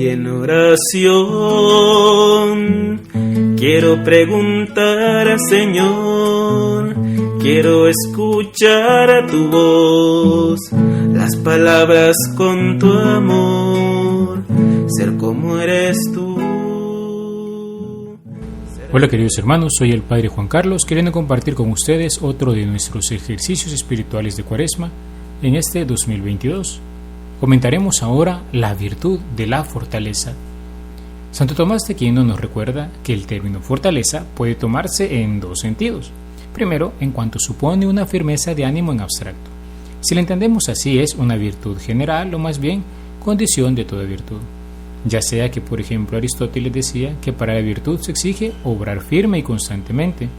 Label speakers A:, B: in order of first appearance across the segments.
A: Y en oración quiero preguntar, Señor, quiero escuchar tu voz, las palabras con tu amor, ser como eres tú.
B: Hola queridos hermanos, soy el Padre Juan Carlos, queriendo compartir con ustedes otro de nuestros ejercicios espirituales de Cuaresma en este 2022. Comentaremos ahora la virtud de la fortaleza. Santo Tomás de Aquino nos recuerda que el término fortaleza puede tomarse en dos sentidos. Primero, en cuanto supone una firmeza de ánimo en abstracto. Si lo entendemos así, es una virtud general o más bien condición de toda virtud. Ya sea que, por ejemplo, Aristóteles decía que para la virtud se exige obrar firme y constantemente.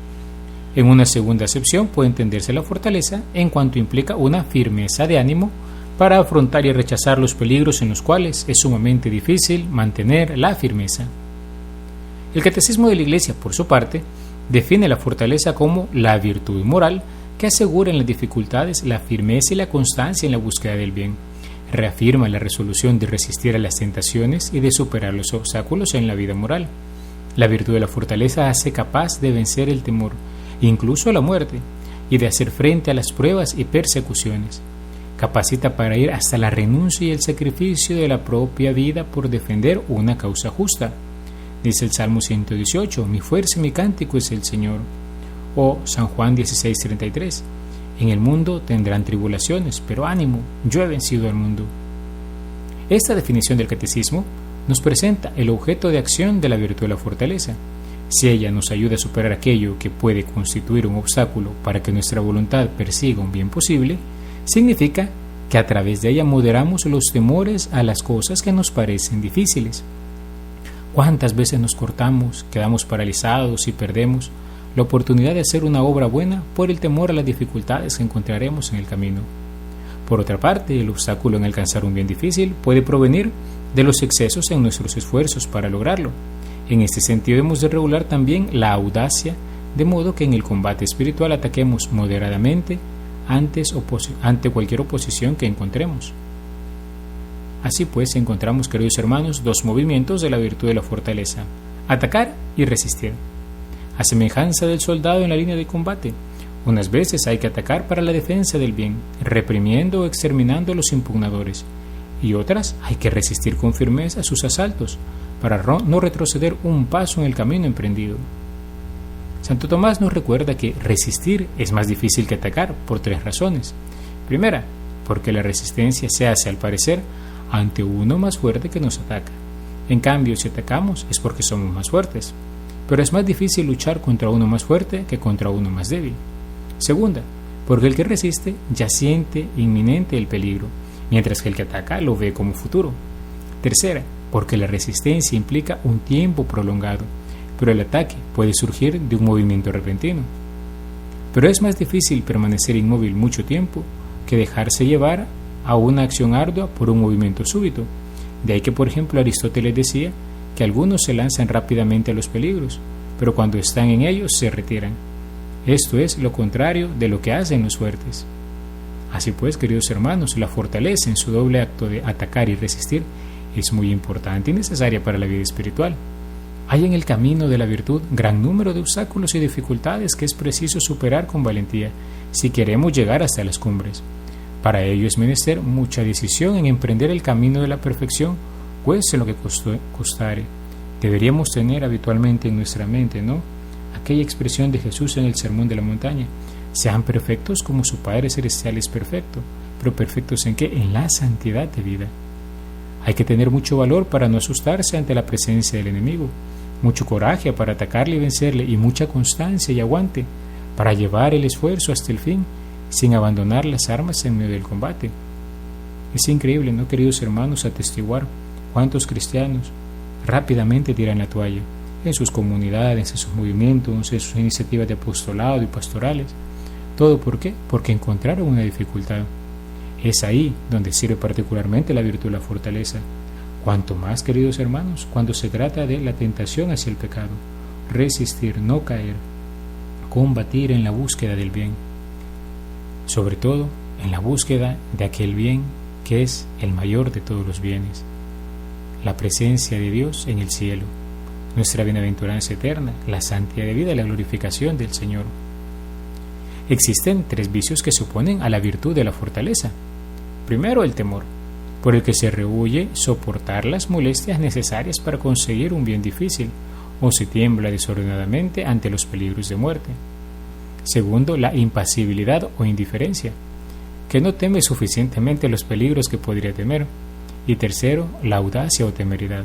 B: En una segunda acepción puede entenderse la fortaleza en cuanto implica una firmeza de ánimo para afrontar y rechazar los peligros en los cuales es sumamente difícil mantener la firmeza. El Catecismo de la Iglesia, por su parte, define la fortaleza como la virtud moral que asegura en las dificultades la firmeza y la constancia en la búsqueda del bien. Reafirma la resolución de resistir a las tentaciones y de superar los obstáculos en la vida moral. La virtud de la fortaleza hace capaz de vencer el temor, incluso la muerte, y de hacer frente a las pruebas y persecuciones. Capacita para ir hasta la renuncia y el sacrificio de la propia vida por defender una causa justa. Dice el Salmo 118, mi fuerza y mi cántico es el Señor. O San Juan 16:33, en el mundo tendrán tribulaciones, pero ánimo, yo he vencido al mundo. Esta definición del Catecismo nos presenta el objeto de acción de la virtud de la fortaleza. Si ella nos ayuda a superar aquello que puede constituir un obstáculo para que nuestra voluntad persiga un bien posible, significa que a través de ella moderamos los temores a las cosas que nos parecen difíciles. ¿Cuántas veces nos cortamos, quedamos paralizados y perdemos la oportunidad de hacer una obra buena por el temor a las dificultades que encontraremos en el camino? Por otra parte, el obstáculo en alcanzar un bien difícil puede provenir de los excesos en nuestros esfuerzos para lograrlo. En este sentido hemos de regular también la audacia, de modo que en el combate espiritual ataquemos moderadamente ante cualquier oposición que encontremos. Así pues, encontramos, queridos hermanos, dos movimientos de la virtud de la fortaleza: atacar y resistir. A semejanza del soldado en la línea de combate, unas veces hay que atacar para la defensa del bien, reprimiendo o exterminando a los impugnadores, y otras hay que resistir con firmeza a sus asaltos, para no retroceder un paso en el camino emprendido. Santo Tomás nos recuerda que resistir es más difícil que atacar por tres razones. Primera, porque la resistencia se hace al parecer ante uno más fuerte que nos ataca. En cambio, si atacamos es porque somos más fuertes. Pero es más difícil luchar contra uno más fuerte que contra uno más débil. Segunda, porque el que resiste ya siente inminente el peligro, mientras que el que ataca lo ve como futuro. Tercera, porque la resistencia implica un tiempo prolongado, pero el ataque puede surgir de un movimiento repentino. Pero es más difícil permanecer inmóvil mucho tiempo que dejarse llevar a una acción ardua por un movimiento súbito. De ahí que, por ejemplo, Aristóteles decía que algunos se lanzan rápidamente a los peligros, pero cuando están en ellos se retiran. Esto es lo contrario de lo que hacen los fuertes. Así pues, queridos hermanos, la fortaleza en su doble acto de atacar y resistir es muy importante y necesaria para la vida espiritual. Hay en el camino de la virtud gran número de obstáculos y dificultades que es preciso superar con valentía si queremos llegar hasta las cumbres. Para ello es menester mucha decisión en emprender el camino de la perfección, cueste lo que costare. Deberíamos tener habitualmente en nuestra mente, ¿no?, aquella expresión de Jesús en el Sermón de la Montaña: sean perfectos como su Padre Celestial es perfecto. ¿Pero perfectos en qué? En la santidad de vida. Hay que tener mucho valor para no asustarse ante la presencia del enemigo, mucho coraje para atacarle y vencerle, y mucha constancia y aguante para llevar el esfuerzo hasta el fin, sin abandonar las armas en medio del combate. Es increíble, ¿no, queridos hermanos?, atestiguar cuántos cristianos rápidamente tiran la toalla en sus comunidades, en sus movimientos, en sus iniciativas de apostolado y pastorales. ¿Todo por qué? Porque encontraron una dificultad. Es ahí donde sirve particularmente la virtud de la fortaleza. Cuanto más, queridos hermanos, cuando se trata de la tentación hacia el pecado, resistir, no caer, combatir en la búsqueda del bien, sobre todo en la búsqueda de aquel bien que es el mayor de todos los bienes. la presencia de Dios en el cielo, nuestra bienaventuranza eterna, la santidad de vida y la glorificación del Señor. Existen 3 vicios que se oponen a la virtud de la fortaleza. Primero, el temor, por el que se rehúye soportar las molestias necesarias para conseguir un bien difícil, o se tiembla desordenadamente ante los peligros de muerte. Segundo, la impasibilidad o indiferencia, que no teme suficientemente los peligros que podría temer. Y tercero, la audacia o temeridad,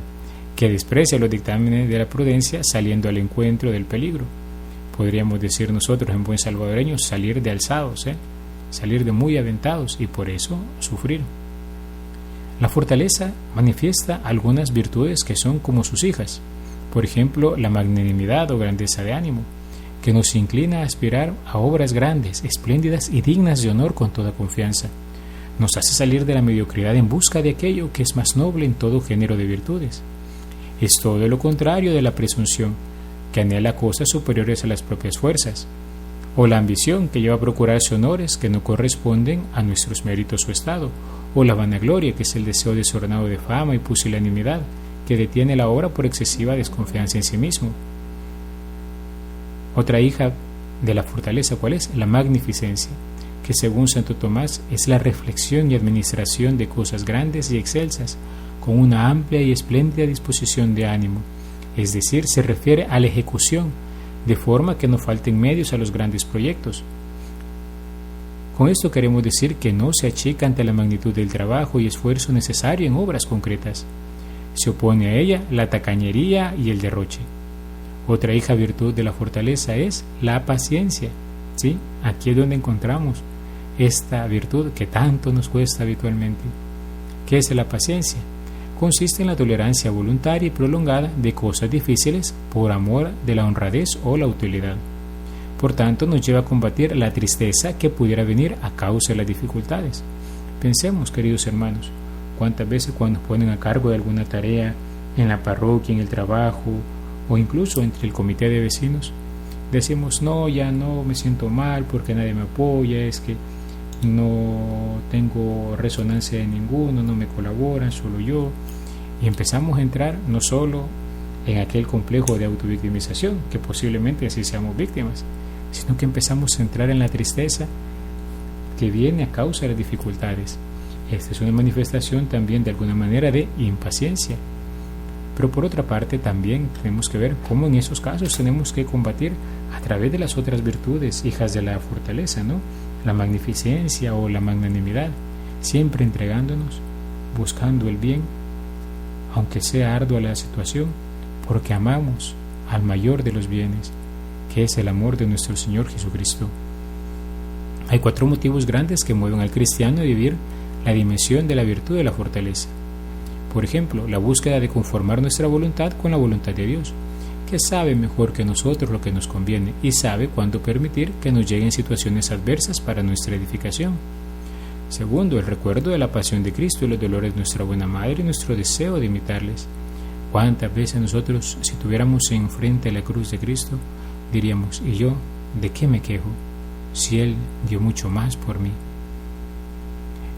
B: que desprecia los dictámenes de la prudencia saliendo al encuentro del peligro. Podríamos decir nosotros en buen salvadoreño, salir de alzados, salir de muy aventados y por eso sufrir. La fortaleza manifiesta algunas virtudes que son como sus hijas, por ejemplo, la magnanimidad o grandeza de ánimo, que nos inclina a aspirar a obras grandes, espléndidas y dignas de honor con toda confianza. Nos hace salir de la mediocridad en busca de aquello que es más noble en todo género de virtudes. Es todo lo contrario de la presunción, que anhela cosas superiores a las propias fuerzas, o la ambición, que lleva a procurarse honores que no corresponden a nuestros méritos o estado, o la vanagloria, que es el deseo desordenado de fama y pusilanimidad, que detiene la obra por excesiva desconfianza en sí mismo. Otra hija de la fortaleza, ¿cuál es? La magnificencia, que según Santo Tomás es la reflexión y administración de cosas grandes y excelsas, con una amplia y espléndida disposición de ánimo, es decir, se refiere a la ejecución, de forma que no falten medios a los grandes proyectos. Con esto queremos decir que no se achica ante la magnitud del trabajo y esfuerzo necesario en obras concretas. Se opone a ella la tacañería y el derroche. Otra hija virtud de la fortaleza es la paciencia. ¿Sí? Aquí es donde encontramos esta virtud que tanto nos cuesta habitualmente. ¿Qué es la paciencia? Consiste en la tolerancia voluntaria y prolongada de cosas difíciles por amor de la honradez o la utilidad. Por tanto, nos lleva a combatir la tristeza que pudiera venir a causa de las dificultades. Pensemos, queridos hermanos, cuántas veces cuando nos ponen a cargo de alguna tarea en la parroquia, en el trabajo o incluso entre el comité de vecinos, decimos, no, ya no, me siento mal porque nadie me apoya, es que no tengo resonancia de ninguno, no me colaboran, solo yo. Y empezamos a entrar no solo en aquel complejo de autovictimización, que posiblemente así seamos víctimas, sino que empezamos a entrar en la tristeza que viene a causa de las dificultades. Esta es una manifestación también de alguna manera de impaciencia. Pero por otra parte también tenemos que ver cómo en esos casos tenemos que combatir a través de las otras virtudes, hijas de la fortaleza, ¿no? La magnificencia o la magnanimidad, siempre entregándonos, buscando el bien, aunque sea ardua la situación, porque amamos al mayor de los bienes, que es el amor de nuestro Señor Jesucristo. Hay 4 motivos grandes que mueven al cristiano a vivir la dimensión de la virtud de la fortaleza. Por ejemplo, la búsqueda de conformar nuestra voluntad con la voluntad de Dios, que sabe mejor que nosotros lo que nos conviene y sabe cuándo permitir que nos lleguen situaciones adversas para nuestra edificación. Segundo, el recuerdo de la pasión de Cristo y los dolores de nuestra buena Madre y nuestro deseo de imitarles. ¿Cuántas veces nosotros, si tuviéramos enfrente a la cruz de Cristo, diríamos, ¿y yo de qué me quejo? Si Él dio mucho más por mí.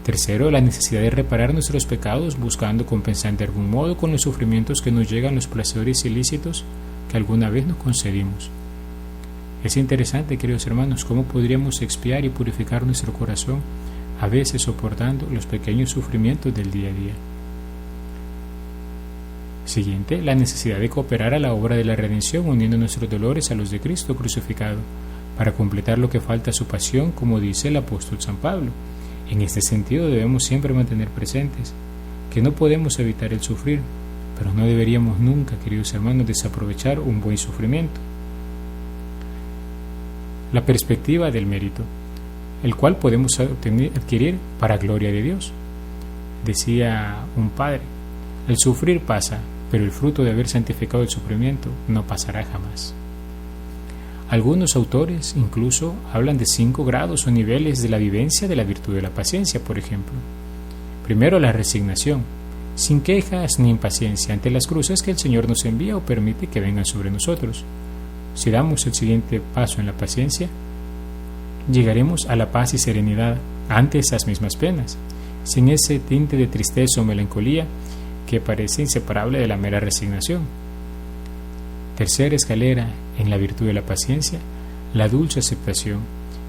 B: Tercero, la necesidad de reparar nuestros pecados buscando compensar de algún modo con los sufrimientos que nos llegan los placeres ilícitos que alguna vez nos concedimos. Es interesante, queridos hermanos, cómo podríamos expiar y purificar nuestro corazón, a veces soportando los pequeños sufrimientos del día a día. Siguiente, la necesidad de cooperar a la obra de la redención uniendo nuestros dolores a los de Cristo crucificado, para completar lo que falta a su pasión, como dice el apóstol San Pablo. En este sentido debemos siempre mantener presentes que no podemos evitar el sufrir, pero no deberíamos nunca, queridos hermanos, desaprovechar un buen sufrimiento. La perspectiva del mérito, el cual podemos adquirir para gloria de Dios. Decía un padre, el sufrir pasa, pero el fruto de haber santificado el sufrimiento no pasará jamás. Algunos autores incluso hablan de 5 grados o niveles de la vivencia de la virtud de la paciencia, por ejemplo. Primero, la resignación, sin quejas ni impaciencia ante las cruces que el Señor nos envía o permite que vengan sobre nosotros. Si damos el siguiente paso en la paciencia, llegaremos a la paz y serenidad ante esas mismas penas, sin ese tinte de tristeza o melancolía que parece inseparable de la mera resignación. Tercera escalera en la virtud de la paciencia, la dulce aceptación,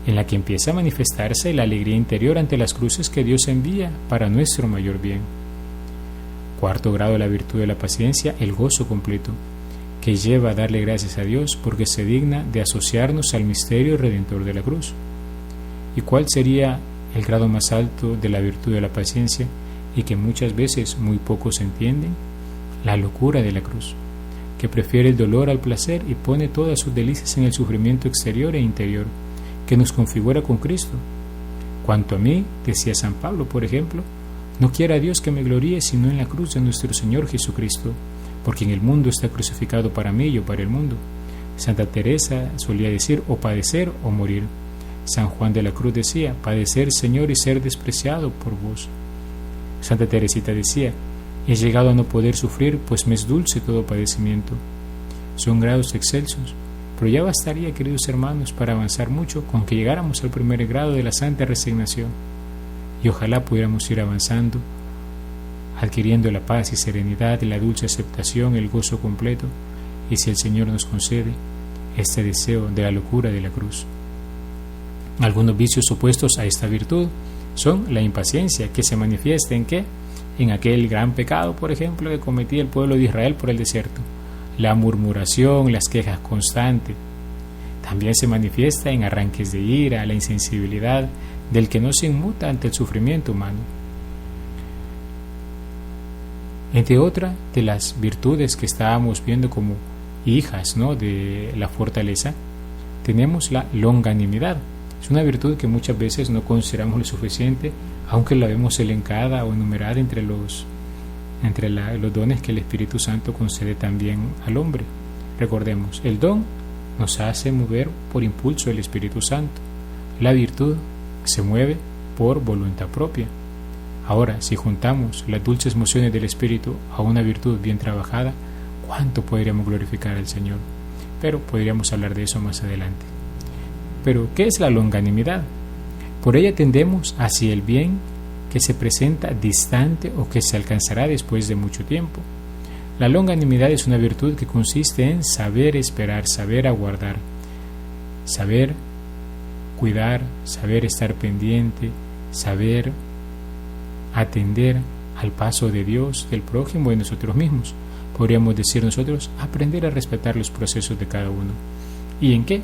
B: en la que empieza a manifestarse la alegría interior ante las cruces que Dios envía para nuestro mayor bien. Cuarto grado de la virtud de la paciencia, el gozo completo, que lleva a darle gracias a Dios porque se digna de asociarnos al misterio redentor de la cruz. ¿Y cuál sería el grado más alto de la virtud de la paciencia y que muchas veces muy pocos entienden? La locura de la cruz, que prefiere el dolor al placer y pone todas sus delicias en el sufrimiento exterior e interior, que nos configura con Cristo. Cuanto a mí, decía San Pablo, por ejemplo, no quiera Dios que me gloríe sino en la cruz de nuestro Señor Jesucristo, porque en el mundo está crucificado para mí y yo para el mundo. Santa Teresa solía decir o padecer o morir. San Juan de la Cruz decía, padecer, Señor, y ser despreciado por vos. Santa Teresita decía, he llegado a no poder sufrir, pues me es dulce todo padecimiento. Son grados excelsos, pero ya bastaría, queridos hermanos, para avanzar mucho con que llegáramos al primer grado de la santa resignación. Y ojalá pudiéramos ir avanzando, adquiriendo la paz y serenidad, la dulce aceptación, el gozo completo, y si el Señor nos concede este deseo de la locura de la cruz. Algunos vicios opuestos a esta virtud son la impaciencia, que se manifiesta ¿en qué? En aquel gran pecado, por ejemplo, que cometía el pueblo de Israel por el desierto, la murmuración, las quejas constantes. También se manifiesta en arranques de ira, la insensibilidad del que no se inmuta ante el sufrimiento humano. Entre otras de las virtudes que estábamos viendo como hijas, ¿no?, de la fortaleza, tenemos la longanimidad. Es una virtud que muchas veces no consideramos lo suficiente, aunque la vemos elencada o enumerada entre los dones que el Espíritu Santo concede también al hombre. Recordemos, el don nos hace mover por impulso del Espíritu Santo. La virtud se mueve por voluntad propia. Ahora, si juntamos las dulces mociones del Espíritu a una virtud bien trabajada, ¿cuánto podríamos glorificar al Señor? Pero podríamos hablar de eso más adelante. Pero, ¿qué es la longanimidad? Por ella tendemos hacia el bien que se presenta distante o que se alcanzará después de mucho tiempo. La longanimidad es una virtud que consiste en saber esperar, saber aguardar, saber cuidar, saber estar pendiente, saber atender al paso de Dios, del prójimo y de nosotros mismos. Podríamos decir nosotros, aprender a respetar los procesos de cada uno. ¿Y en qué?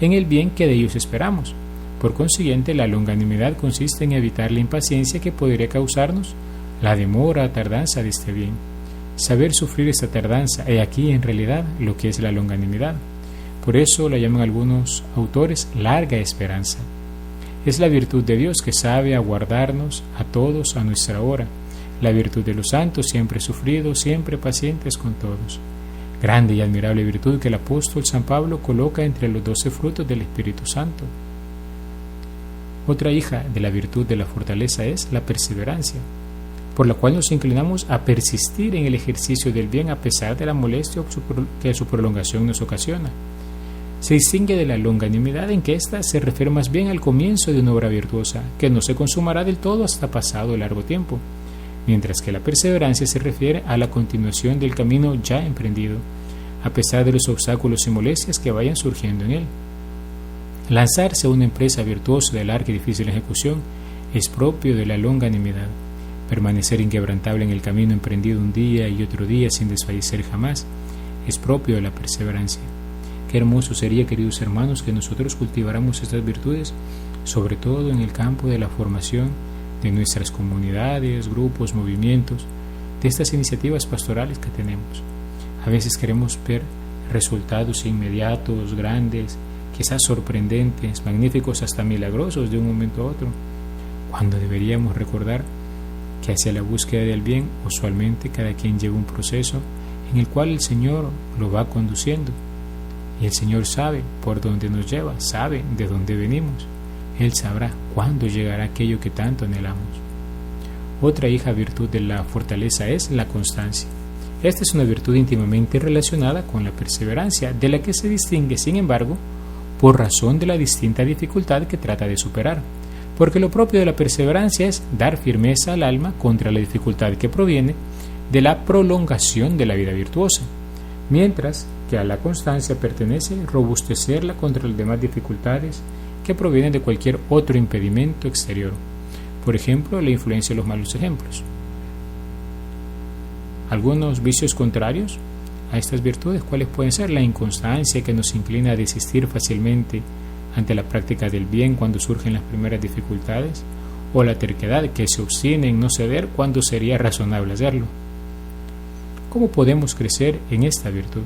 B: En el bien que de ellos esperamos. Por consiguiente, la longanimidad consiste en evitar la impaciencia que podría causarnos la demora, tardanza de este bien. Saber sufrir esta tardanza, he aquí en realidad lo que es la longanimidad. Por eso la llaman algunos autores larga esperanza. Es la virtud de Dios que sabe aguardarnos a todos a nuestra hora. La virtud de los santos, siempre sufridos, siempre pacientes con todos. Grande y admirable virtud que el apóstol San Pablo coloca entre los 12 frutos del Espíritu Santo. Otra hija de la virtud de la fortaleza es la perseverancia, por la cual nos inclinamos a persistir en el ejercicio del bien a pesar de la molestia que su prolongación nos ocasiona. Se distingue de la longanimidad en que ésta se refiere más bien al comienzo de una obra virtuosa, que no se consumará del todo hasta pasado largo tiempo, mientras que la perseverancia se refiere a la continuación del camino ya emprendido, a pesar de los obstáculos y molestias que vayan surgiendo en él. Lanzarse a una empresa virtuosa de larga y difícil ejecución es propio de la longanimidad. Permanecer inquebrantable en el camino emprendido un día y otro día sin desfallecer jamás es propio de la perseverancia. Qué hermoso sería, queridos hermanos, que nosotros cultiváramos estas virtudes, sobre todo en el campo de la formación de nuestras comunidades, grupos, movimientos, de estas iniciativas pastorales que tenemos. A veces queremos ver resultados inmediatos, grandes, quizás sorprendentes, magníficos, hasta milagrosos de un momento a otro, cuando deberíamos recordar que hacia la búsqueda del bien usualmente cada quien lleva un proceso en el cual el Señor lo va conduciendo, y el Señor sabe por dónde nos lleva, sabe de dónde venimos. Él sabrá cuándo llegará aquello que tanto anhelamos. Otra hija virtud de la fortaleza es la constancia. Esta es una virtud íntimamente relacionada con la perseverancia, de la que se distingue, sin embargo, por razón de la distinta dificultad que trata de superar, porque lo propio de la perseverancia es dar firmeza al alma contra la dificultad que proviene de la prolongación de la vida virtuosa, mientras que a la constancia pertenece robustecerla contra las demás dificultades que provienen de cualquier otro impedimento exterior, por ejemplo, la influencia de los malos ejemplos. Algunos vicios contrarios a estas virtudes, ¿cuáles pueden ser? La inconstancia, que nos inclina a desistir fácilmente ante la práctica del bien cuando surgen las primeras dificultades, o la terquedad, que se obstina en no ceder cuando sería razonable hacerlo. ¿Cómo podemos crecer en esta virtud?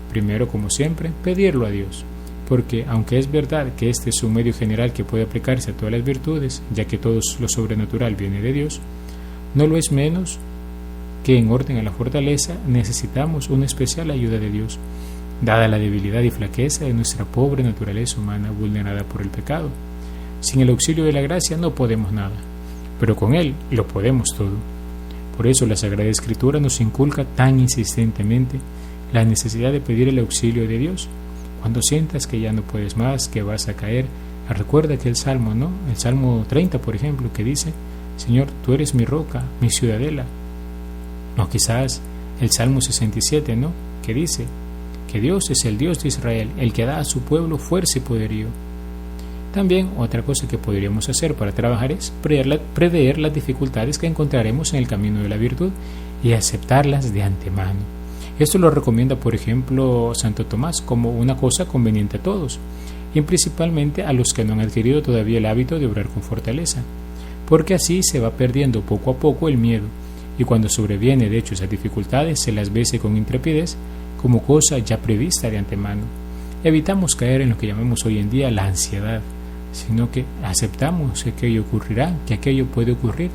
B: Primero, como siempre, pedirlo a Dios, porque aunque es verdad que este es un medio general que puede aplicarse a todas las virtudes, ya que todo lo sobrenatural viene de Dios, no lo es menos que en orden a la fortaleza necesitamos una especial ayuda de Dios, dada la debilidad y flaqueza de nuestra pobre naturaleza humana vulnerada por el pecado. Sin el auxilio de la gracia no podemos nada, pero con Él lo podemos todo. Por eso la Sagrada Escritura nos inculca tan insistentemente la necesidad de pedir el auxilio de Dios. Cuando sientas que ya no puedes más, que vas a caer, recuerda que el Salmo, el Salmo 30, por ejemplo, que dice: Señor, tú eres mi roca, mi ciudadela. No, quizás el Salmo 67, que dice que Dios es el Dios de Israel, el que da a su pueblo fuerza y poderío. También otra cosa que podríamos hacer para trabajar es prever las dificultades que encontraremos en el camino de la virtud y aceptarlas de antemano. Esto lo recomienda, por ejemplo, Santo Tomás como una cosa conveniente a todos, y principalmente a los que no han adquirido todavía el hábito de obrar con fortaleza, porque así se va perdiendo poco a poco el miedo, y cuando sobreviene de hecho esas dificultades se las vence con intrepidez como cosa ya prevista de antemano. Evitamos caer en lo que llamamos hoy en día la ansiedad, sino que aceptamos que aquello ocurrirá, que aquello puede ocurrir,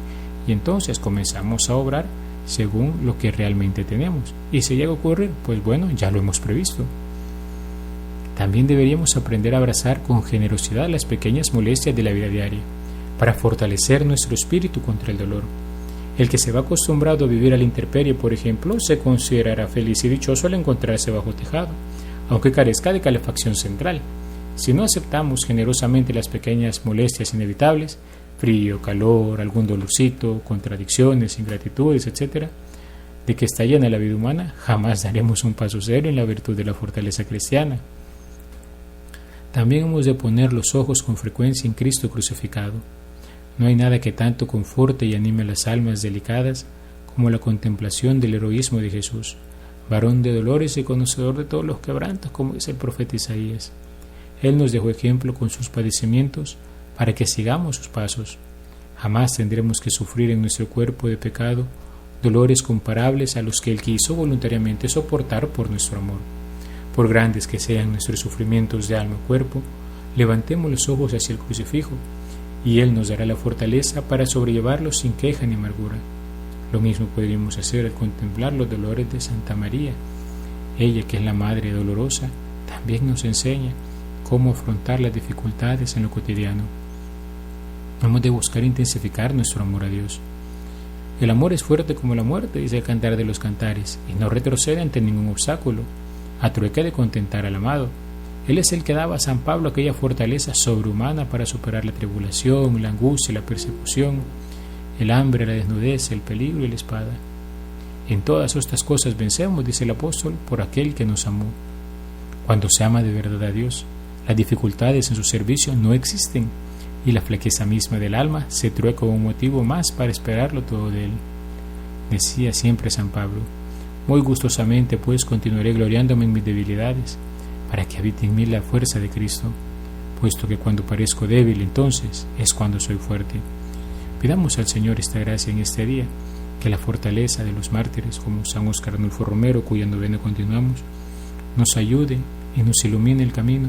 B: y entonces comenzamos a obrar según lo que realmente tenemos. Y si llega a ocurrir, pues bueno, ya lo hemos previsto. También deberíamos aprender a abrazar con generosidad las pequeñas molestias de la vida diaria, para fortalecer nuestro espíritu contra el dolor. El que se va acostumbrado a vivir a la intemperie, por ejemplo, se considerará feliz y dichoso al encontrarse bajo tejado, aunque carezca de calefacción central. Si no aceptamos generosamente las pequeñas molestias inevitables, frío, calor, algún dolorcito, contradicciones, ingratitudes, etc., de que está llena la vida humana, jamás daremos un paso serio en la virtud de la fortaleza cristiana. También hemos de poner los ojos con frecuencia en Cristo crucificado. No hay nada que tanto conforte y anime a las almas delicadas como la contemplación del heroísmo de Jesús, varón de dolores y conocedor de todos los quebrantos, como dice el profeta Isaías. Él nos dejó ejemplo con sus padecimientos para que sigamos sus pasos. Jamás tendremos que sufrir en nuestro cuerpo de pecado dolores comparables a los que Él quiso voluntariamente soportar por nuestro amor. Por grandes que sean nuestros sufrimientos de alma o cuerpo, levantemos los ojos hacia el crucifijo, y Él nos dará la fortaleza para sobrellevarlos sin queja ni amargura. Lo mismo podríamos hacer al contemplar los dolores de Santa María. Ella, que es la Madre dolorosa, también nos enseña cómo afrontar las dificultades en lo cotidiano. Hemos de buscar intensificar nuestro amor a Dios. El amor es fuerte como la muerte, dice el Cantar de los Cantares, y no retrocede ante ningún obstáculo, a trueque de contentar al amado. Él es el que daba a San Pablo aquella fortaleza sobrehumana para superar la tribulación, la angustia, la persecución, el hambre, la desnudez, el peligro y la espada. En todas estas cosas vencemos, dice el apóstol, por aquel que nos amó. Cuando se ama de verdad a Dios, las dificultades en su servicio no existen, y la flaqueza misma del alma se trueca como un motivo más para esperarlo todo de Él. Decía siempre San Pablo: muy gustosamente pues continuaré gloriándome en mis debilidades, para que habite en mí la fuerza de Cristo, puesto que cuando parezco débil, entonces es cuando soy fuerte. Pidamos al Señor esta gracia en este día, que la fortaleza de los mártires, como San Óscar Arnulfo Romero, cuya novena continuamos, nos ayude y nos ilumine el camino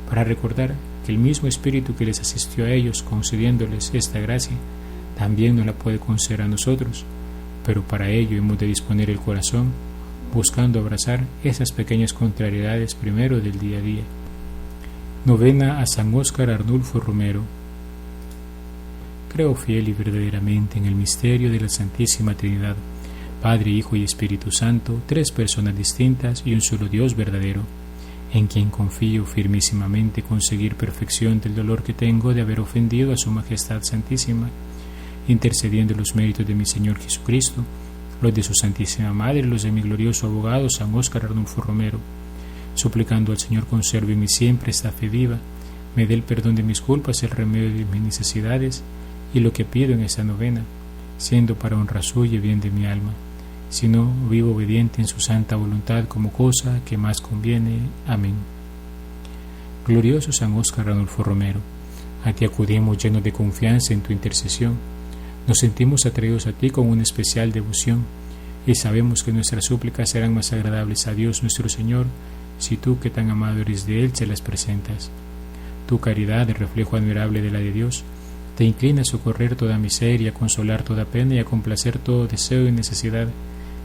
B: para recordar que el mismo Espíritu que les asistió a ellos concediéndoles esta gracia, también nos la puede conceder a nosotros, pero para ello hemos de disponer el corazón, buscando abrazar esas pequeñas contrariedades primero del día a día. Novena a San Óscar Arnulfo Romero. Creo fiel y verdaderamente en el misterio de la Santísima Trinidad, Padre, Hijo y Espíritu Santo, tres personas distintas y un solo Dios verdadero, en quien confío firmísimamente conseguir perfección del dolor que tengo de haber ofendido a su Majestad Santísima, intercediendo los méritos de mi Señor Jesucristo, los de su Santísima Madre y los de mi glorioso abogado San Óscar Arnulfo Romero, suplicando al Señor conserve en mí siempre esta fe viva, me dé el perdón de mis culpas, el remedio de mis necesidades y lo que pido en esta novena, siendo para honra suya y bien de mi alma, sino vivo obediente en su santa voluntad como cosa que más conviene. Amén. Glorioso San Óscar Arnulfo Romero, a ti acudimos llenos de confianza en tu intercesión. Nos sentimos atraídos a ti con una especial devoción y sabemos que nuestras súplicas serán más agradables a Dios nuestro Señor si tú, que tan amado eres de Él, se las presentas. Tu caridad, el reflejo admirable de la de Dios, te inclina a socorrer toda miseria, a consolar toda pena y a complacer todo deseo y necesidad,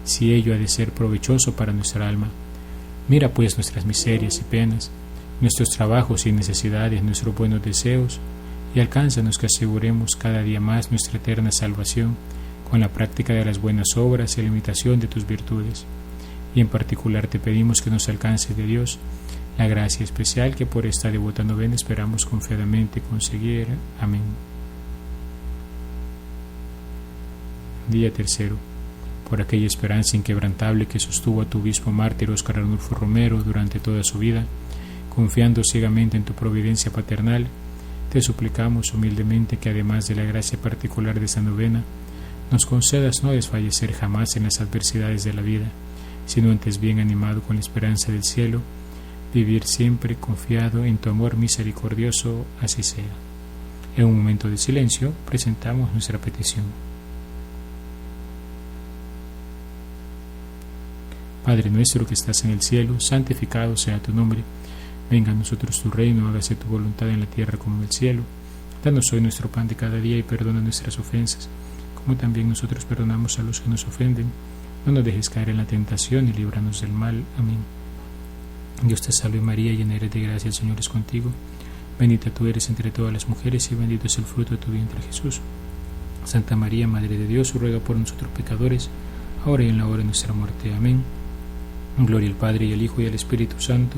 B: si ello ha de ser provechoso para nuestra alma. Mira pues nuestras miserias y penas, nuestros trabajos y necesidades, nuestros buenos deseos, y alcánzanos que aseguremos cada día más nuestra eterna salvación con la práctica de las buenas obras y la imitación de tus virtudes. Y en particular te pedimos que nos alcance de Dios la gracia especial que por esta devota novena esperamos confiadamente conseguir. Amén. Día tercero. Por aquella esperanza inquebrantable que sostuvo a tu obispo mártir Óscar Arnulfo Romero durante toda su vida, confiando ciegamente en tu providencia paternal, te suplicamos humildemente que además de la gracia particular de esa novena, nos concedas no desfallecer jamás en las adversidades de la vida, sino antes bien animado con la esperanza del cielo, vivir siempre confiado en tu amor misericordioso, así sea. En un momento de silencio presentamos nuestra petición. Padre nuestro que estás en el cielo, santificado sea tu nombre. Venga a nosotros tu reino, hágase tu voluntad en la tierra como en el cielo. Danos hoy nuestro pan de cada día y perdona nuestras ofensas, como también nosotros perdonamos a los que nos ofenden. No nos dejes caer en la tentación y líbranos del mal. Amén. Dios te salve María, llena eres de gracia, el Señor es contigo. Bendita tú eres entre todas las mujeres y bendito es el fruto de tu vientre Jesús. Santa María, Madre de Dios, ruega por nosotros pecadores, ahora y en la hora de nuestra muerte. Amén. Gloria al Padre y al Hijo y al Espíritu Santo,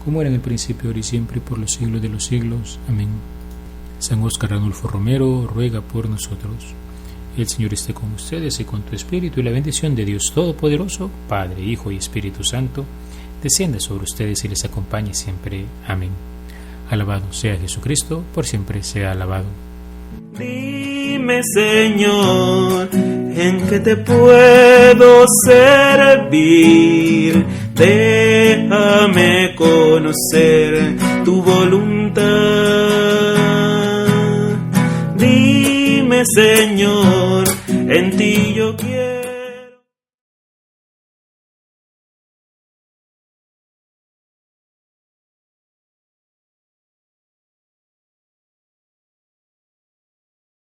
B: como era en el principio, ahora y siempre, y por los siglos de los siglos. Amén. San Óscar Arnulfo Romero, ruega por nosotros. El Señor esté con ustedes y con tu espíritu, y la bendición de Dios Todopoderoso, Padre, Hijo y Espíritu Santo, descienda sobre ustedes y les acompañe siempre. Amén. Alabado sea Jesucristo, por siempre sea alabado.
A: Dime, Señor, ¿en qué te puedo servir? Déjame conocer tu voluntad. Dime, Señor, en ti yo quiero